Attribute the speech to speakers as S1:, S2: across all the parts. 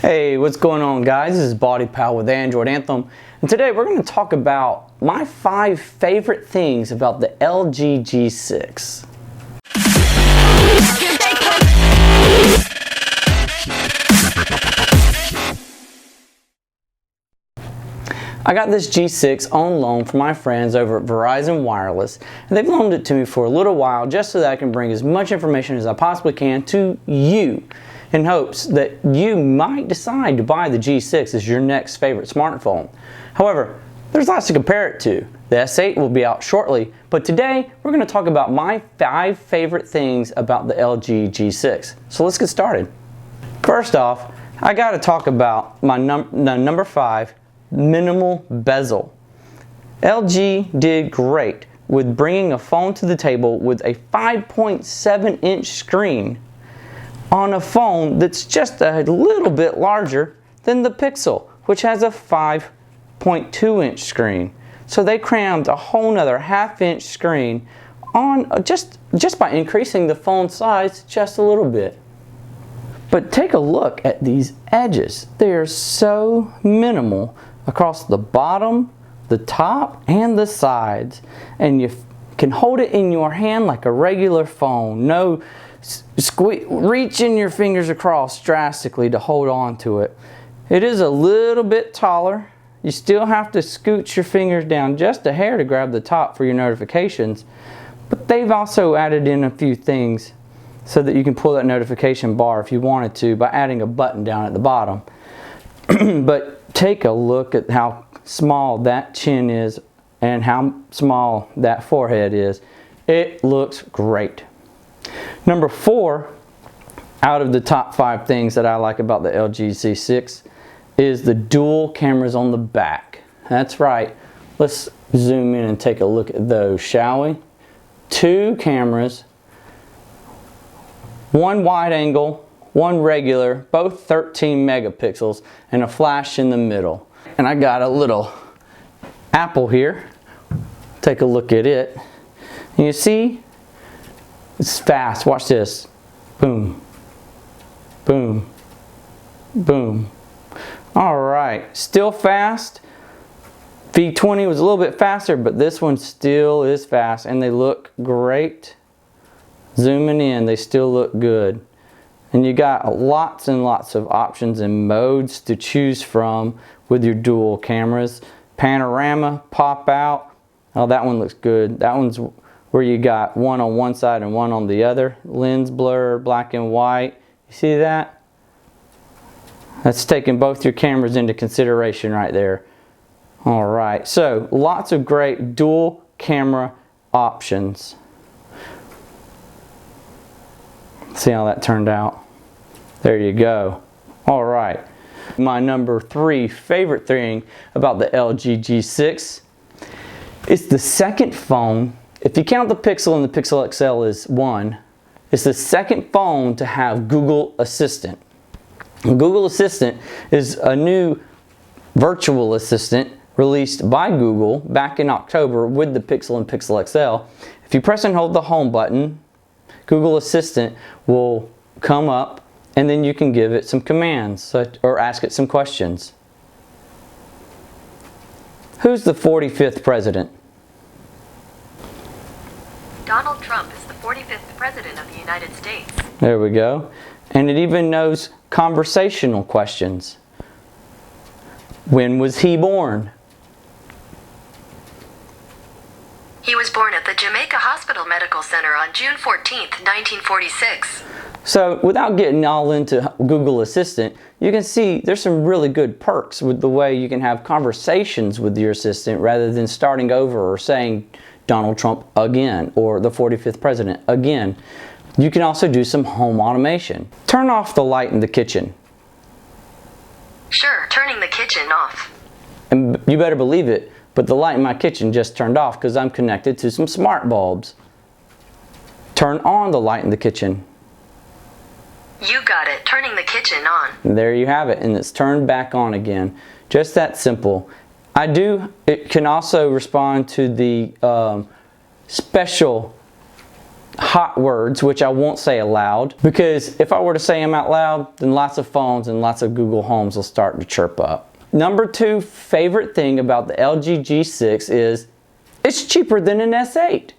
S1: Hey, what's going on, guys? This is Body Pal with Android Anthem, and today we're going to talk about my 5 favorite things about the LG G6. I got this G6 on loan from my friends over at Verizon Wireless, and they've loaned it to me for a little while just so that I can bring as much information as I possibly can to you, in hopes that you might decide to buy the G6 as your next favorite smartphone. However, there's lots to compare it to. The S8 will be out shortly, but today we're going to talk about my 5 favorite things about the LG G6. So let's get started. First off, I got to talk about my number 5, minimal bezel. LG did great with bringing a phone to the table with a 5.7-inch screen on a phone that's just a little bit larger than the Pixel, which has a 5.2-inch screen. So they crammed a whole nother half-inch screen on just by increasing the phone size just a little bit. But take a look at these edges. They are so minimal across the bottom, the top, and the sides, and you can hold it in your hand like a regular phone. No reaching your fingers across drastically to hold on to it. It is a little bit taller. You still have to scoot your fingers down just a hair to grab the top for your notifications, but they've also added in a few things so that you can pull that notification bar if you wanted to by adding a button down at the bottom. But take a look at how small that chin is and how small that forehead is. It looks great. Number 4 out of the top 5 things that I like about the LG G6 is the dual cameras on the back. That's right. Let's zoom in and take a look at those, shall we? 2 cameras, 1 wide angle, 1 regular, both 13 megapixels, and a flash in the middle. And I got a little apple here. Take a look at it. And you see, it's fast. Watch this. Boom. Boom. Boom. Alright. Still fast. V20 was a little bit faster, but this one still is fast. And they look great. Zooming in, they still look good. And you got lots and lots of options and modes to choose from with your dual cameras. Panorama, pop out. Oh, that one looks good. That one's where you got one on one side and one on the other. Lens blur, black and white. You see that? That's taking both your cameras into consideration right there. Alright, so lots of great dual camera options. See how that turned out? There you go. Alright, my number 3 favorite thing about the LG G6 is the second phone. If you count the Pixel and the Pixel XL as one, it's the second phone to have Google Assistant. Google Assistant is a new virtual assistant released by Google back in October with the Pixel and Pixel XL. If you press and hold the home button, Google Assistant will come up and then you can give it some commands or ask it some questions. Who's the 45th president?
S2: Donald Trump is the 45th President of the United States.
S1: There we go. And it even knows conversational questions. When was he born?
S2: He was born at the Jamaica Hospital Medical Center on June 14th, 1946.
S1: So without getting all into Google Assistant, you can see there's some really good perks with the way you can have conversations with your assistant rather than starting over or saying Donald Trump again or the 45th president again. You can also do some home automation. Turn off the light in the kitchen.
S2: Sure, turning the kitchen off.
S1: And you better believe it, but the light in my kitchen just turned off because I'm connected to some smart bulbs. Turn on the light in the kitchen.
S2: You got it, turning the kitchen on.
S1: And there you have it, and it's turned back on again. Just that simple. It can also respond to the special hot words, which I won't say aloud, because if I were to say them out loud, then lots of phones and lots of Google Homes will start to chirp up. Number 2 favorite thing about the LG G6 is it's cheaper than an S8.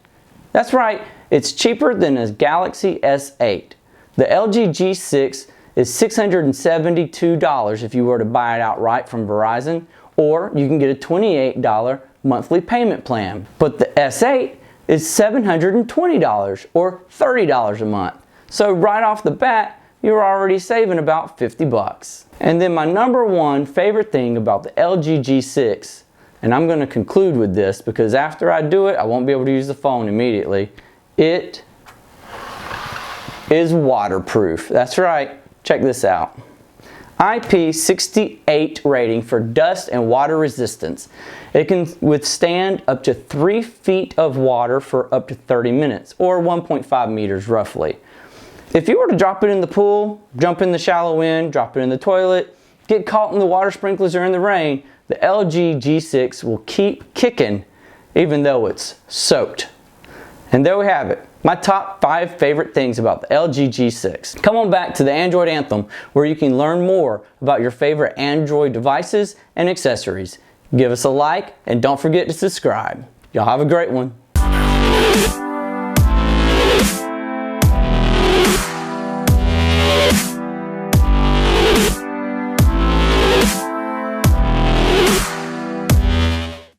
S1: That's right, it's cheaper than a Galaxy S8. The LG G6 is $672 if you were to buy it outright from Verizon, or you can get a $28 monthly payment plan. But the S8 is $720 or $30 a month. So right off the bat, you're already saving about 50 bucks. And then my number 1 favorite thing about the LG G6, and I'm going to conclude with this because after I do it, I won't be able to use the phone immediately. It is waterproof. That's right. Check this out. IP68 rating for dust and water resistance. It can withstand up to 3 feet of water for up to 30 minutes, or 1.5 meters roughly. If you were to drop it in the pool, jump in the shallow end, drop it in the toilet, get caught in the water sprinklers or in the rain, the LG G6 will keep kicking even though it's soaked. And there we have it. My top 5 favorite things about the LG G6. Come on back to the Android Anthem where you can learn more about your favorite Android devices and accessories. Give us a like and don't forget to subscribe. Y'all have a great one.